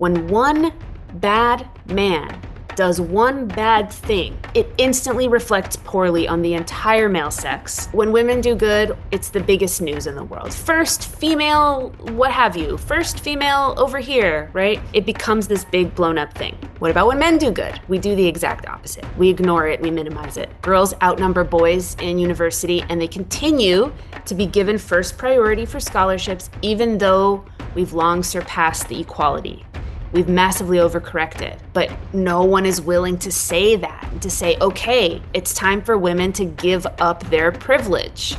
When one bad man does one bad thing, it instantly reflects poorly on the entire male sex. When women do good, it's the biggest news in the world. First female, what have you? First female over here, right? It becomes this big blown up thing. What about when men do good? We do the exact opposite. We ignore it, we minimize it. Girls outnumber boys in university, and they continue to be given first priority for scholarships, even though we've long surpassed the equality. We've massively overcorrected, but no one is willing to say that, to say, okay, it's time for women to give up their privilege.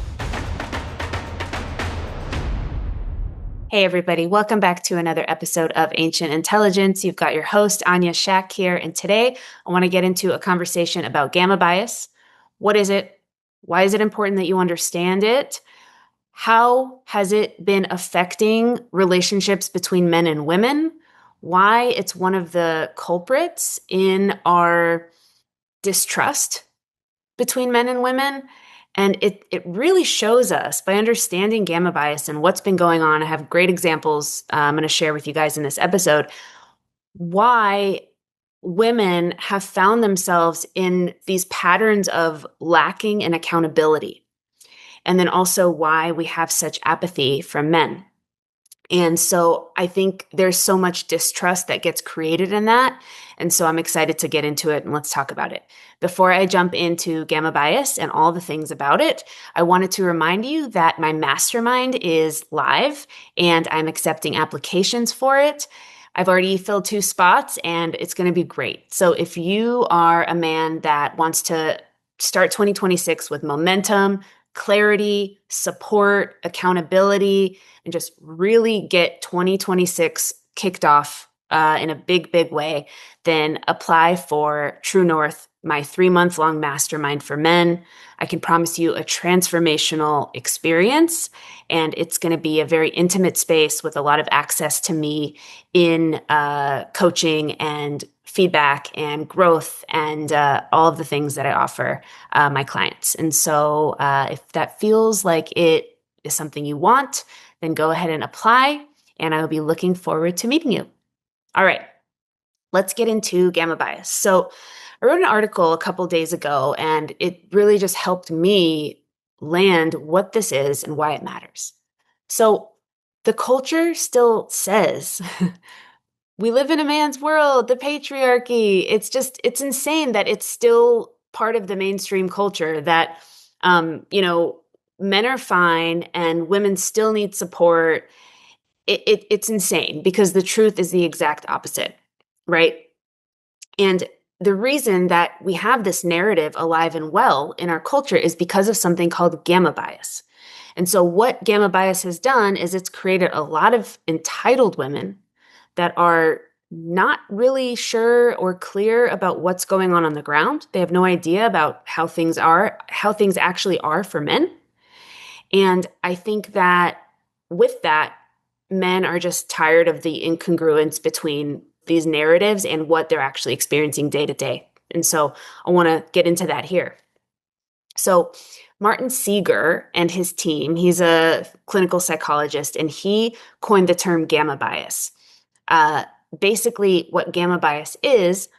Hey everybody, welcome back to another episode of Ancient Intelligence. You've got your host, Anya Shack here, and today I want to get into a conversation about gamma bias. What is it? Why is it important that you understand it? How has it been affecting relationships between men and women? Why it's one of the culprits in our distrust between men and women. And it really shows us by understanding gamma bias and what's been going on. I have great examples I'm going to share with you guys in this episode, why women have found themselves in these patterns of lacking in accountability. And then also why we have such apathy from men. And so I think there's so much distrust that gets created in that. And so I'm excited to get into it and let's talk about it. Before I jump into gamma bias and all the things about it, I wanted to remind you that my mastermind is live and I'm accepting applications for it. I've already filled 2 spots and it's going to be great. So if you are a man that wants to start 2026 with momentum, clarity, support, accountability, and just really get 2026 kicked off in a big, big way, then apply for True North, my 3-month-long mastermind for men. I can promise you a transformational experience, and it's going to be a very intimate space with a lot of access to me in coaching and feedback and growth and all of the things that I offer my clients. And so if that feels like it is something you want, then go ahead and apply, and I will be looking forward to meeting you. All right, let's get into gamma bias. So I wrote an article a couple days ago, and it really just helped me land what this is and why it matters. So the culture still says, we live in a man's world, the patriarchy. It's insane that it's still part of the mainstream culture that, men are fine and women still need support. It's insane because the truth is the exact opposite, right? And the reason that we have this narrative alive and well in our culture is because of something called gamma bias. And so what gamma bias has done is it's created a lot of entitled women that are not really sure or clear about what's going on the ground. They have no idea about how things actually are for men. And I think that with that, men are just tired of the incongruence between these narratives and what they're actually experiencing day to day. And so I want to get into that here. So Martin Seeger and his team, he's a clinical psychologist, and he coined the term gamma bias. Basically, what gamma bias is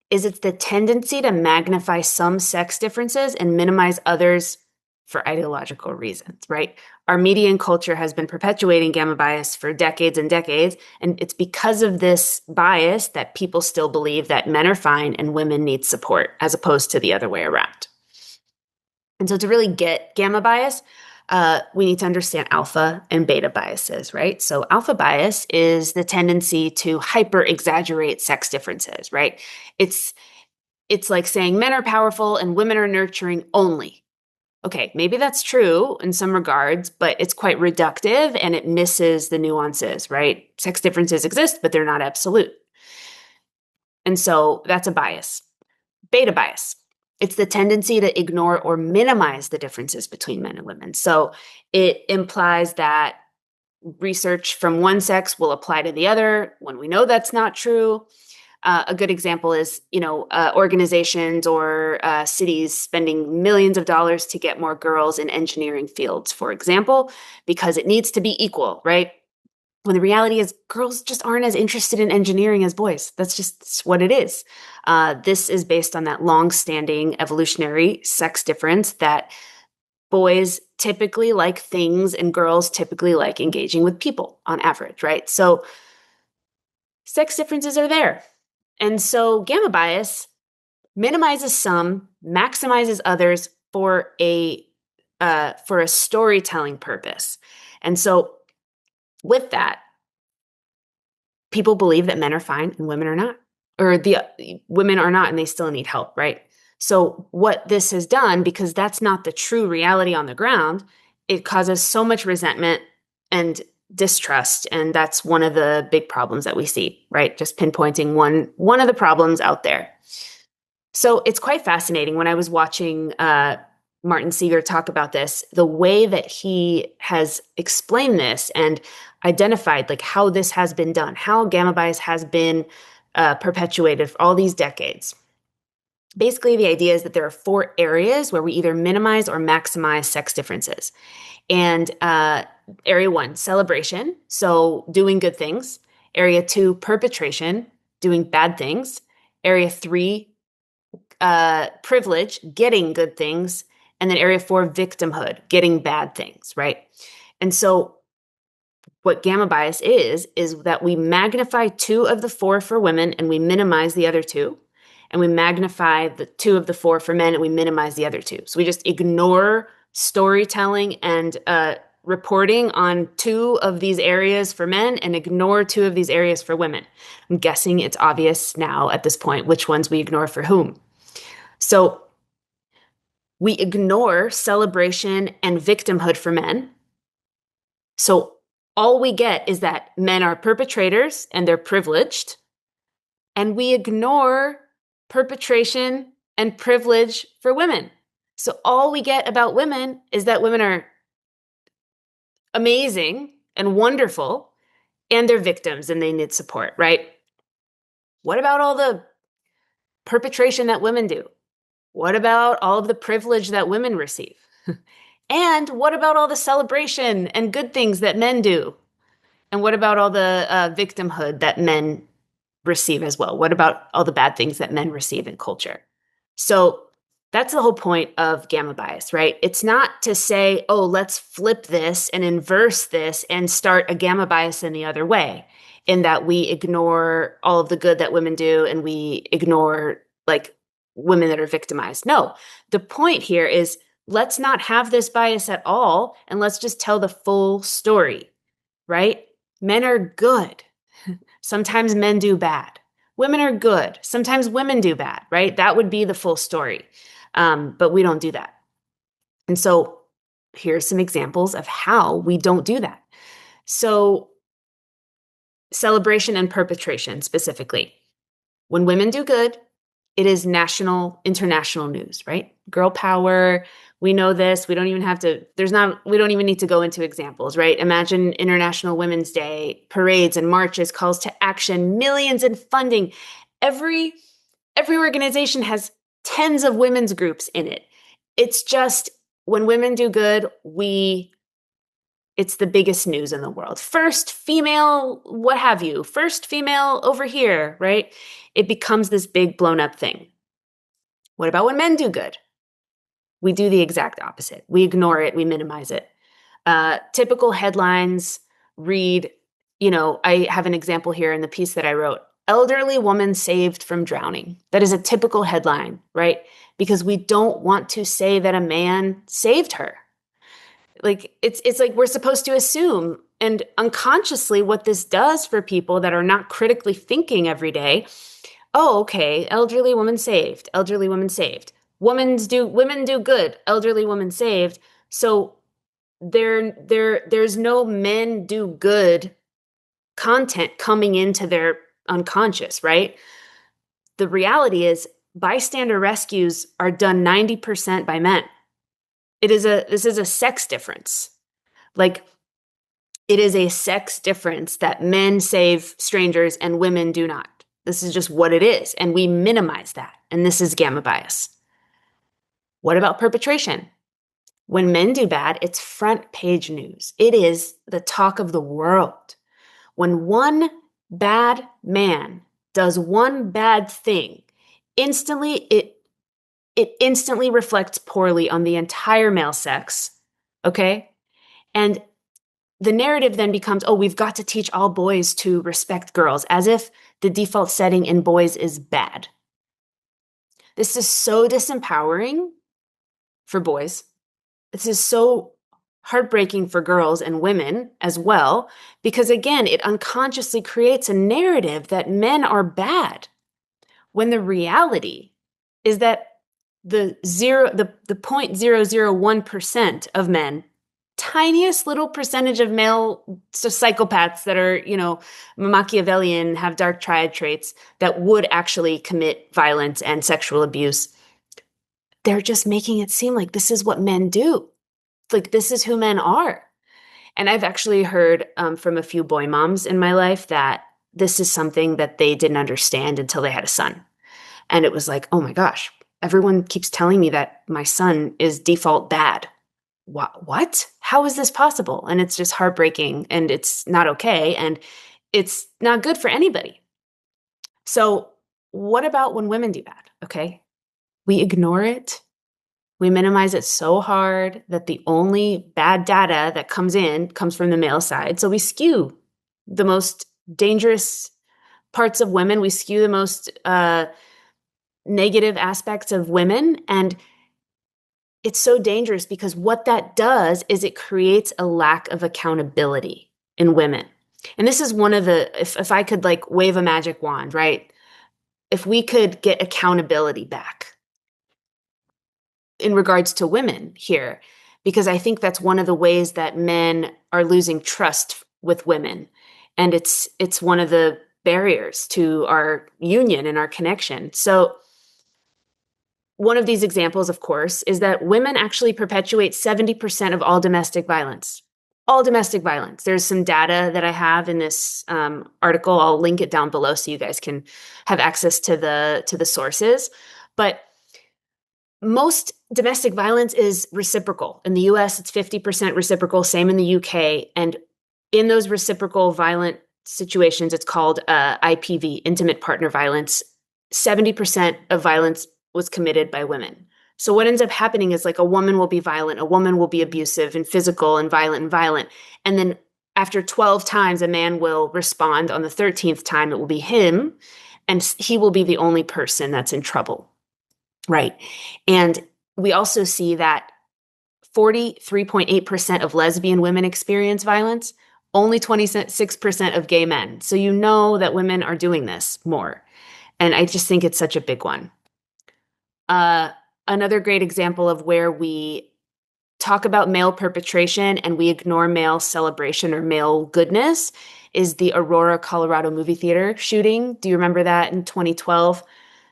it's the tendency to magnify some sex differences and minimize others for ideological reasons, right? Our media and culture has been perpetuating gamma bias for decades and decades, and it's because of this bias that people still believe that men are fine and women need support, as opposed to the other way around. And so to really get gamma bias, we need to understand alpha and beta biases, right? So alpha bias is the tendency to hyper exaggerate sex differences, right? It's like saying men are powerful and women are nurturing only. Okay, maybe that's true in some regards, but it's quite reductive and it misses the nuances, right? Sex differences exist, but they're not absolute. And so that's a bias. Beta bias. It's the tendency to ignore or minimize the differences between men and women. So it implies that research from one sex will apply to the other when we know that's not true. A good example is, organizations or cities spending millions of dollars to get more girls in engineering fields, for example, because it needs to be equal, right? when the reality is girls just aren't as interested in engineering as boys. That's just what it is. This is based on that long-standing evolutionary sex difference that boys typically like things and girls typically like engaging with people on average, right? So sex differences are there. And so gamma bias minimizes some, maximizes others for a storytelling purpose. And so with that, people believe that men are fine and women are not, or the women are not, and they still need help, right? So what this has done, because that's not the true reality on the ground, it causes so much resentment and distrust, and that's one of the big problems that we see, right? Just pinpointing one of the problems out there. So it's quite fascinating when I was watching Martin Seeger talk about this, the way that he has explained this and identified like how this has been done, how gamma bias has been perpetuated for all these decades. Basically, the idea is that there are 4 areas where we either minimize or maximize sex differences. And area 1, celebration, so doing good things. Area 2, perpetration, doing bad things. Area 3, privilege, getting good things. And then area 4, victimhood, getting bad things, right? And so what gamma bias is that we magnify 2 of the 4 for women and we minimize the other 2. And we magnify the 2 of the 4 for men and we minimize the other 2. So we just ignore storytelling and reporting on 2 of these areas for men and ignore 2 of these areas for women. I'm guessing it's obvious now at this point which ones we ignore for whom. So we ignore celebration and victimhood for men. So all we get is that men are perpetrators and they're privileged. And we ignore perpetration and privilege for women. So all we get about women is that women are amazing and wonderful and they're victims and they need support, right? What about all the perpetration that women do? What about all of the privilege that women receive? And what about all the celebration and good things that men do? And what about all the victimhood that men receive as well? What about all the bad things that men receive in culture? So that's the whole point of gamma bias, right? It's not to say, oh, let's flip this and inverse this and start a gamma bias in the other way, in that we ignore all of the good that women do and we ignore like women that are victimized. No, the point here is let's not have this bias at all and let's just tell the full story, right? Men are good. Sometimes men do bad. Women are good. Sometimes women do bad, right? That would be the full story. But we don't do that. And so here's some examples of how we don't do that. So celebration and perpetration specifically. When women do good, it is national, international news, right? Girl power. We know this. We don't even have to, we don't even need to go into examples, right? Imagine International Women's Day, parades and marches, calls to action, millions in funding. Every organization has tens of women's groups in it. It's just when women do good, it's the biggest news in the world. First female, what have you, first female over here, right? It becomes this big blown up thing. What about when men do good? We do the exact opposite. We ignore it. We minimize it. Typical headlines read, I have an example here in the piece that I wrote. Elderly woman saved from drowning. That is a typical headline, right? Because we don't want to say that a man saved her. Like it's like we're supposed to assume, and unconsciously what this does for people that are not critically thinking every day. Oh, okay, elderly woman saved. Elderly woman saved. Women do good. Elderly woman saved. So there's no men do good content coming into their unconscious, right? The reality is bystander rescues are done 90% by men. This is a sex difference. Like it is a sex difference that men save strangers and women do not. This is just what it is. And we minimize that. And this is gamma bias. What about perpetration? When men do bad, it's front page news. It is the talk of the world. When one bad man does one bad thing, it instantly reflects poorly on the entire male sex, okay? And the narrative then becomes, oh, we've got to teach all boys to respect girls, as if the default setting in boys is bad. This is so disempowering for boys. This is so heartbreaking for girls and women as well, because again, it unconsciously creates a narrative that men are bad, when the reality is that the 0.001% of men, tiniest little percentage of male psychopaths that are, Machiavellian, have dark triad traits, that would actually commit violence and sexual abuse. They're just making it seem like this is what men do. Like, this is who men are. And I've actually heard from a few boy moms in my life that this is something that they didn't understand until they had a son. And it was like, oh my gosh, everyone keeps telling me that my son is default bad. What? How is this possible? And it's just heartbreaking, and it's not okay, and it's not good for anybody. So what about when women do that? Okay. We ignore it. We minimize it so hard that the only bad data that comes in comes from the male side. So we skew the most dangerous parts of women. We skew the most negative aspects of women. And it's so dangerous because what that does is it creates a lack of accountability in women. And this is one of the, if I could like wave a magic wand, right? If we could get accountability back in regards to women here, because I think that's one of the ways that men are losing trust with women. And it's one of the barriers to our union and our connection. So one of these examples, of course, is that women actually perpetuate 70% of all domestic violence. All domestic violence. There's some data that I have in this article. I'll link it down below so you guys can have access to the sources. But most domestic violence is reciprocal. In the US, it's 50% reciprocal, same in the UK. And in those reciprocal violent situations, it's called IPV, intimate partner violence. 70% of violence was committed by women. So what ends up happening is like a woman will be violent, a woman will be abusive and physical and violent. And then after 12 times, a man will respond. On the 13th time, it will be him, and he will be the only person that's in trouble. Right. And we also see that 43.8% of lesbian women experience violence, only 26% of gay men. So you know that women are doing this more. And I just think it's such a big one. Another great example of where we talk about male perpetration and we ignore male celebration or male goodness is the Aurora, Colorado movie theater shooting. Do you remember that in 2012?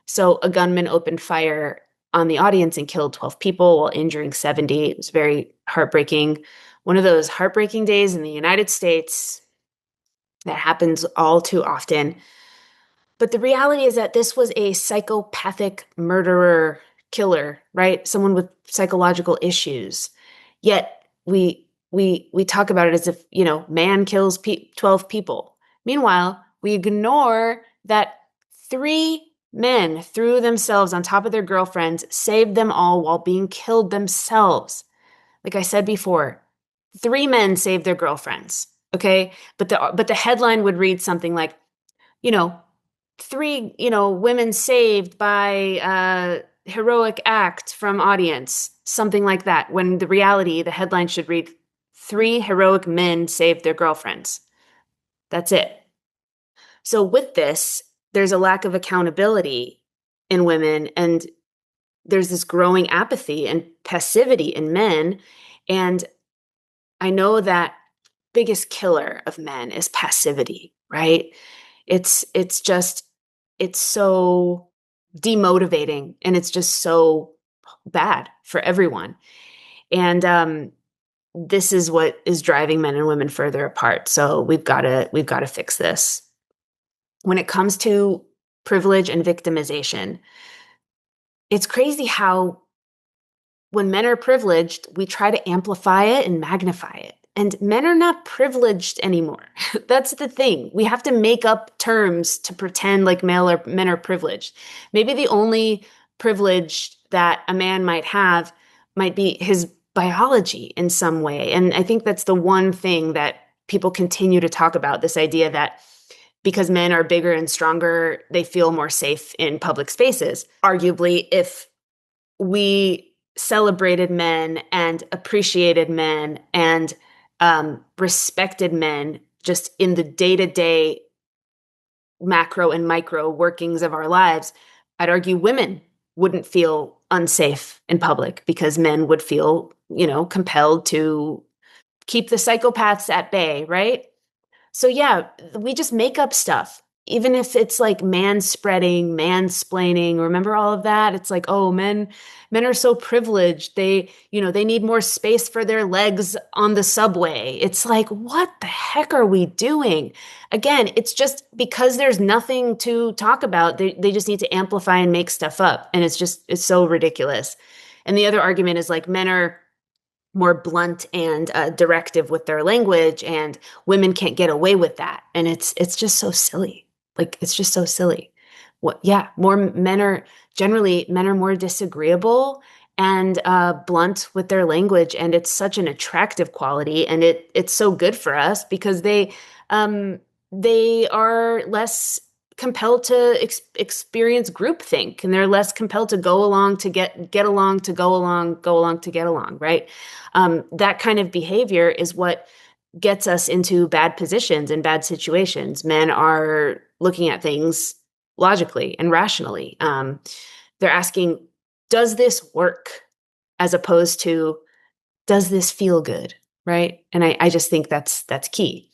So a gunman opened fire on the audience and killed 12 people while injuring 70. It was very heartbreaking. One of those heartbreaking days in the United States that happens all too often. But the reality is that this was a psychopathic murderer killer, right? Someone with psychological issues. Yet we talk about it as if, man kills 12 people. Meanwhile, we ignore that 3 men threw themselves on top of their girlfriends, saved them all while being killed themselves. Like I said before, 3 men saved their girlfriends, okay? But the headline would read something like, 3, women saved by heroic act from audience, something like that. When the reality, the headline should read, 3 heroic men saved their girlfriends. That's it. So with this, there's a lack of accountability in women, and there's this growing apathy and passivity in men. And I know that biggest killer of men is passivity, right? It's so demotivating, and it's just so bad for everyone. And this is what is driving men and women further apart. So we've got to fix this. When it comes to privilege and victimization, it's crazy how when men are privileged, we try to amplify it and magnify it. And men are not privileged anymore. That's the thing. We have to make up terms to pretend like men are privileged. Maybe the only privilege that a man might have might be his biology in some way. And I think that's the one thing that people continue to talk about, this idea that because men are bigger and stronger, they feel more safe in public spaces. Arguably, if we celebrated men and appreciated men and respected men just in the day-to-day macro and micro workings of our lives, I'd argue women wouldn't feel unsafe in public because men would feel, compelled to keep the psychopaths at bay, right? So yeah, we just make up stuff. Even if it's like man-spreading, mansplaining, remember all of that? It's like, oh, men are so privileged. They need more space for their legs on the subway. It's like, what the heck are we doing? Again, it's just because there's nothing to talk about. They just need to amplify and make stuff up. And it's so ridiculous. And the other argument is like men are more blunt and directive with their language, and women can't get away with that. And it's just so silly. Like, it's just so silly. What? Yeah, men are more disagreeable and blunt with their language, and it's such an attractive quality, and it's so good for us because they are less compelled to experience groupthink, and they're less compelled to go along to get along to go along to get along, right? That kind of behavior is what gets us into bad positions and bad situations. Men are looking at things logically and rationally. They're asking, does this work? As opposed to, does this feel good? Right? And I just think that's key.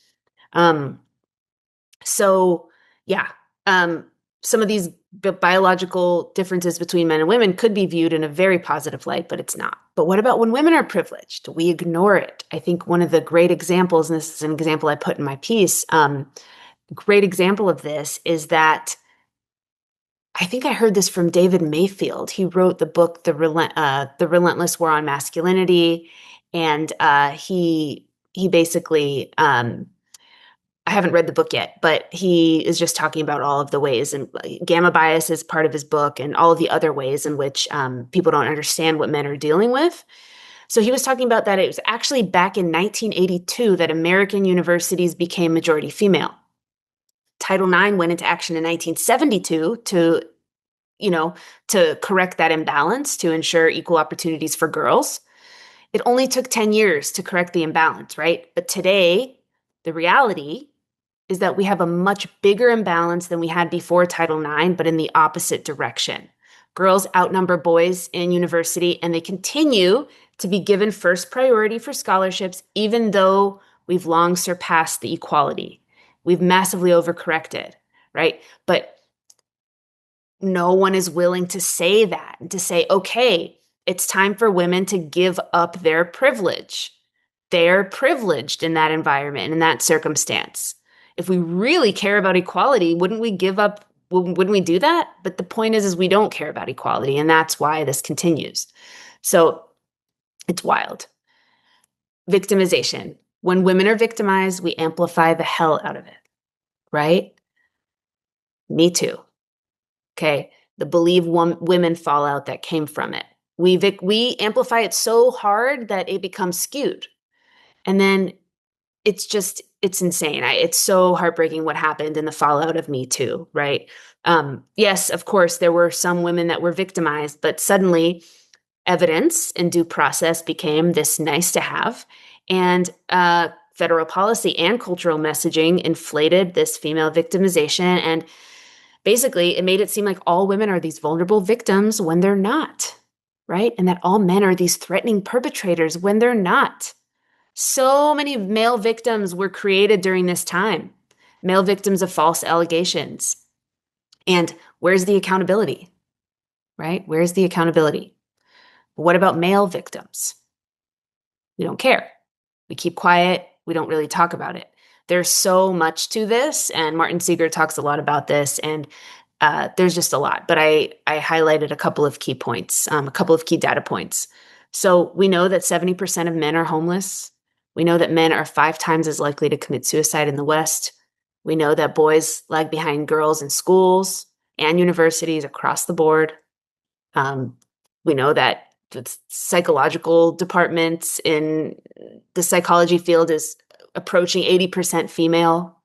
So yeah, some of these biological differences between men and women could be viewed in a very positive light, but it's not. But what about when women are privileged? We ignore it. I think one of the great examples, and this is an example I put in my piece, great example of this is that I think I heard this from David Mayfield. He wrote the book, The Relentless War on Masculinity. And he basically, I haven't read the book yet, but he is just talking about all of the ways, and gamma bias is part of his book, and all of the other ways in which people don't understand what men are dealing with. So he was talking about that it was actually back in 1982 that American universities became majority female. Title IX went into action in 1972 to correct that imbalance, to ensure equal opportunities for girls. It only took 10 years to correct the imbalance, right? But today, the reality is that we have a much bigger imbalance than we had before Title IX, but in the opposite direction. Girls outnumber boys in university, and they continue to be given first priority for scholarships, even though we've long surpassed the equality. We've massively overcorrected, right? But no one is willing to say that, and to say, okay, it's time for women to give up their privilege. They're privileged in that environment, in that circumstance. If we really care about equality, wouldn't we do that? But the point is we don't care about equality, and that's why this continues. So it's wild. Victimization. When women are victimized, we amplify the hell out of it, right? Me too. Okay. The believe women fallout that came from it. We amplify it so hard that it becomes skewed. And then it's insane. It's so heartbreaking what happened in the fallout of Me Too, right? Yes, of course, there were some women that were victimized, but suddenly evidence and due process became this nice to have. And federal policy and cultural messaging inflated this female victimization. And basically, it made it seem like all women are these vulnerable victims when they're not, right? And that all men are these threatening perpetrators when they're not. So many male victims were created during this time, male victims of false allegations. And where's the accountability, right? Where's the accountability? But what about male victims? We don't care. We keep quiet. We don't really talk about it. There's so much to this, and Martin Seeger talks a lot about this, and there's just a lot. But I highlighted a couple of key points, a couple of key data points. So we know that 70% of men are homeless. We know that men are 5 times as likely to commit suicide in the West. We know that boys lag behind girls in schools and universities across the board. Um, we know that the psychological departments in the psychology field is approaching 80% female,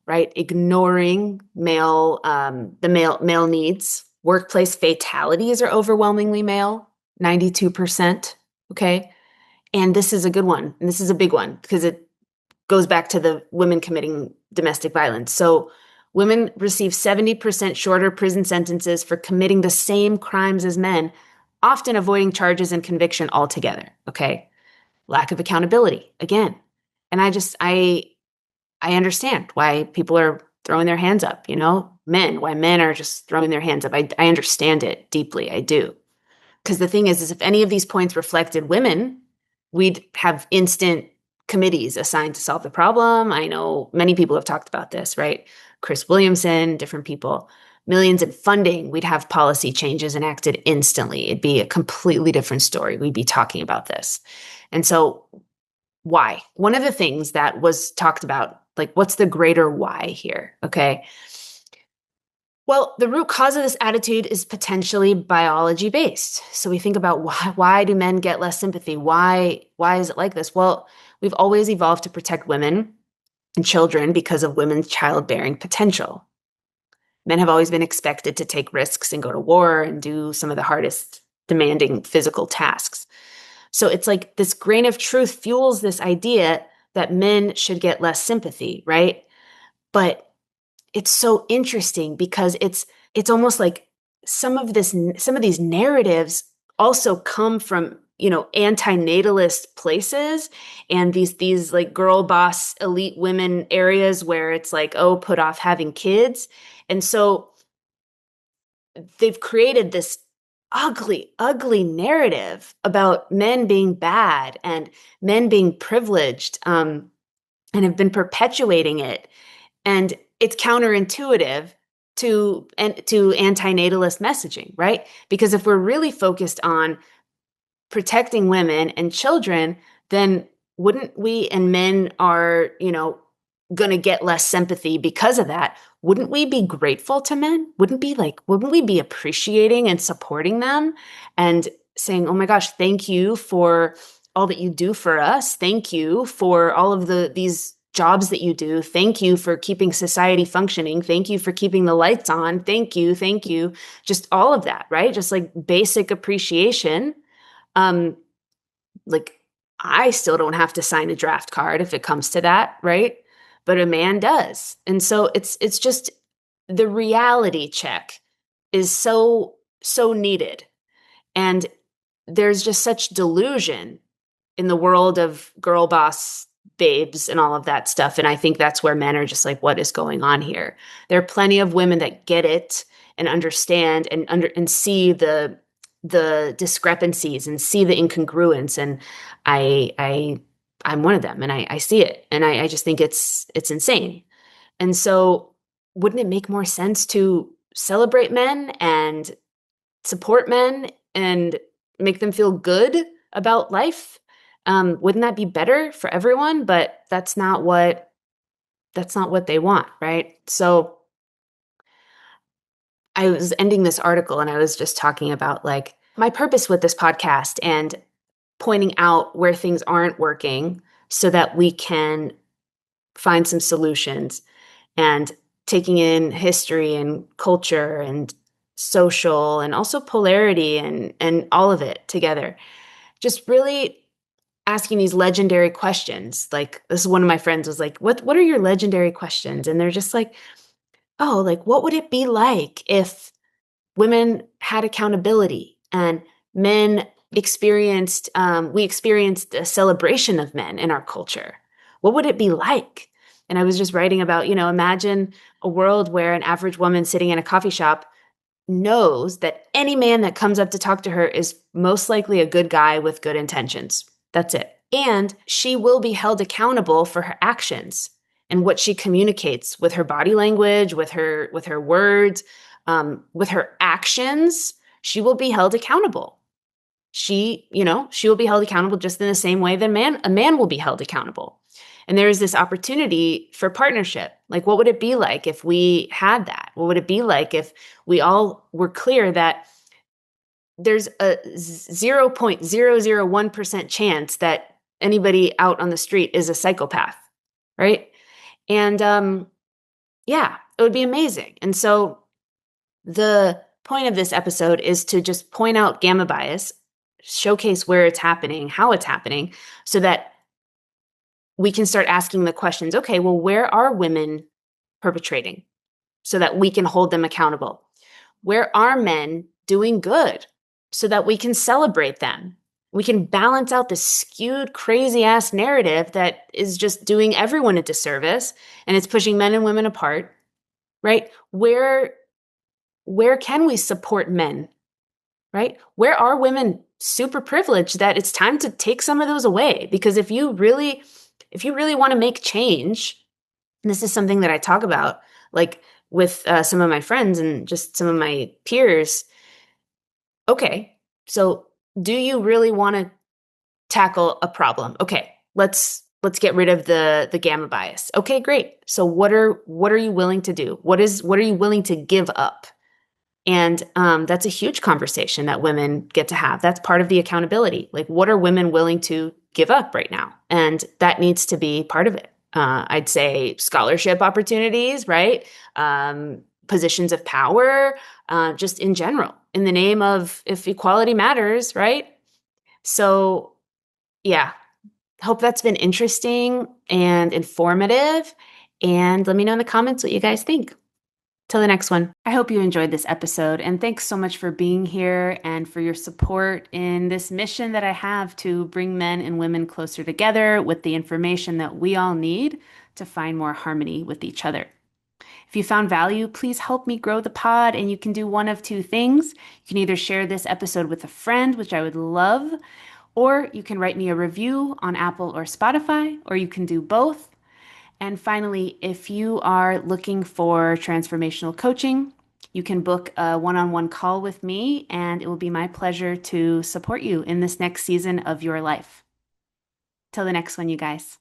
right? Ignoring the male needs. Workplace fatalities are overwhelmingly male, 92%. Okay. And this is a good one. And this is a big one because it goes back to the women committing domestic violence. So women receive 70% shorter prison sentences for committing the same crimes as men, often avoiding charges and conviction altogether. Okay. Lack of accountability again. And I understand why people are throwing their hands up, why men are just throwing their hands up. I understand it deeply. I do. Because the thing is if any of these points reflected women, we'd have instant committees assigned to solve the problem. I know many people have talked about this, right? Chris Williamson, different people, millions in funding. We'd have policy changes enacted instantly. It'd be a completely different story. We'd be talking about this. And so why? One of the things that was talked about, like, what's the greater why here? Okay. Well, the root cause of this attitude is potentially biology based. So we think about why do men get less sympathy? Why is it like this? Well, we've always evolved to protect women and children because of women's childbearing potential. Men have always been expected to take risks and go to war and do some of the hardest demanding physical tasks. So it's like this grain of truth fuels this idea that men should get less sympathy, right? But it's so interesting because it's almost like some of these narratives also come from, antinatalist places and these like girl boss elite women areas where it's like, oh, put off having kids. And so they've created this ugly, ugly narrative about men being bad and men being privileged, and have been perpetuating it. And it's counterintuitive to antinatalist messaging, right? Because if we're really focused on protecting women and children, then wouldn't we, and men are, going to get less sympathy because of that? Wouldn't we be grateful to men? Wouldn't we be appreciating and supporting them and saying, oh my gosh, thank you for all that you do for us. Thank you for all of these jobs that you do. Thank you for keeping society functioning. Thank you for keeping the lights on. Thank you. Thank you. Just all of that, right? Just like basic appreciation. Like I still don't have to sign a draft card if it comes to that, right? But a man does. And so it's just the reality check is so needed. And there's just such delusion in the world of girl boss babes and all of that stuff. And I think that's where men are just like, what is going on here? There are plenty of women that get it and understand and see the discrepancies and see the incongruence. And I'm one of them, and I see it. And I just think it's insane. And so wouldn't it make more sense to celebrate men and support men and make them feel good about life? Wouldn't that be better for everyone? But that's not what they want, right? So I was ending this article and I was just talking about like my purpose with this podcast and pointing out where things aren't working so that we can find some solutions, and taking in history and culture and social and also polarity and all of it together. Just really asking these legendary questions. Like this is one of my friends was like, what are your legendary questions? And they're just like, oh, like what would it be like if women had accountability and men we experienced a celebration of men in our culture? What would it be like? And I was just writing about, imagine a world where an average woman sitting in a coffee shop knows that any man that comes up to talk to her is most likely a good guy with good intentions. That's it. And she will be held accountable for her actions and what she communicates with her body language, with her words, with her actions. She will be held accountable. she will be held accountable just in the same way that a man will be held accountable. And there is this opportunity for partnership. Like, what would it be like if we had that? What would it be like if we all were clear that there's a 0.001% chance that anybody out on the street is a psychopath, right? And yeah, it would be amazing. And so the point of this episode is to just point out gamma bias, showcase where it's happening, how it's happening, so that we can start asking the questions, okay, well, where are women perpetrating so that we can hold them accountable? Where are men doing good so that we can celebrate them? We can balance out this skewed, crazy ass narrative that is just doing everyone a disservice and it's pushing men and women apart, right? Where can we support men, right? Where are women super privileged that it's time to take some of those away? Because if you really want to make change, and this is something that I talk about, like with some of my friends and just some of my peers. Okay, so do you really want to tackle a problem? Okay, let's get rid of the gamma bias. Okay, great. So what are you willing to do? What are you willing to give up? And that's a huge conversation that women get to have. That's part of the accountability. Like, what are women willing to give up right now? And that needs to be part of it. I'd say scholarship opportunities, right? Positions of power, just in general, in the name of if equality matters, right? So, yeah, hope that's been interesting and informative. And let me know in the comments what you guys think. Till the next one. I hope you enjoyed this episode, and thanks so much for being here and for your support in this mission that I have to bring men and women closer together with the information that we all need to find more harmony with each other. If you found value, please help me grow the pod, and you can do one of two things. You can either share this episode with a friend, which I would love, or you can write me a review on Apple or Spotify, or you can do both. And finally, if you are looking for transformational coaching, you can book a one-on-one call with me, and it will be my pleasure to support you in this next season of your life. Till the next one, you guys.